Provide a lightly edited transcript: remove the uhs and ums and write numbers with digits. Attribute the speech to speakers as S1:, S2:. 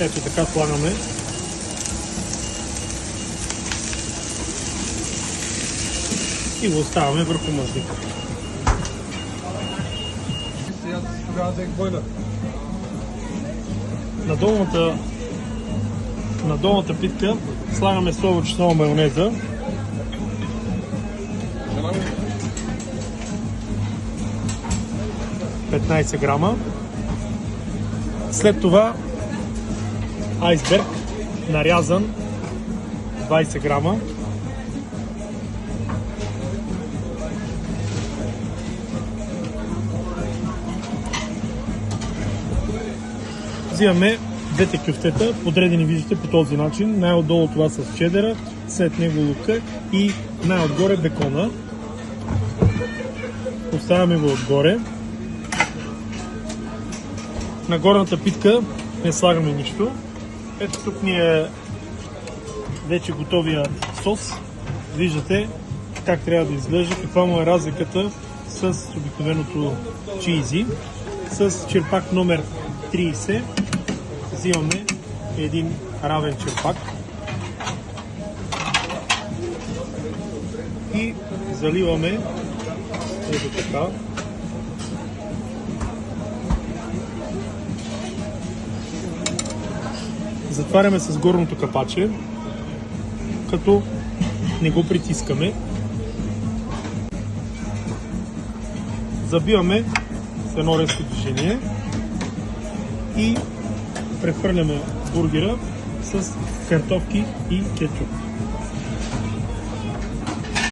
S1: Ето така слагаме. И го оставяме върху мазника. На долната питка слагаме слабочеснова майонеза. – 15 грама. След това айсберг, нарязан, 20 грама. Взимаме двете кюфтета, подредени виждате по този начин. Най-отдолу това с чедера, след него лука и най-отгоре бекона. Поставяме го отгоре. На горната питка не слагаме нищо. Ето тук ни е вече готовия сос. Виждате как трябва да изглежда, каква му е разликата с обикновеното чизи. С черпак номер 30 взимаме един равен черпак и заливаме ето така. Затваряме с горното капаче, като не го притискаме. Забиваме с едно резко движение и прехвърляме бургера с картофки и кетчуп.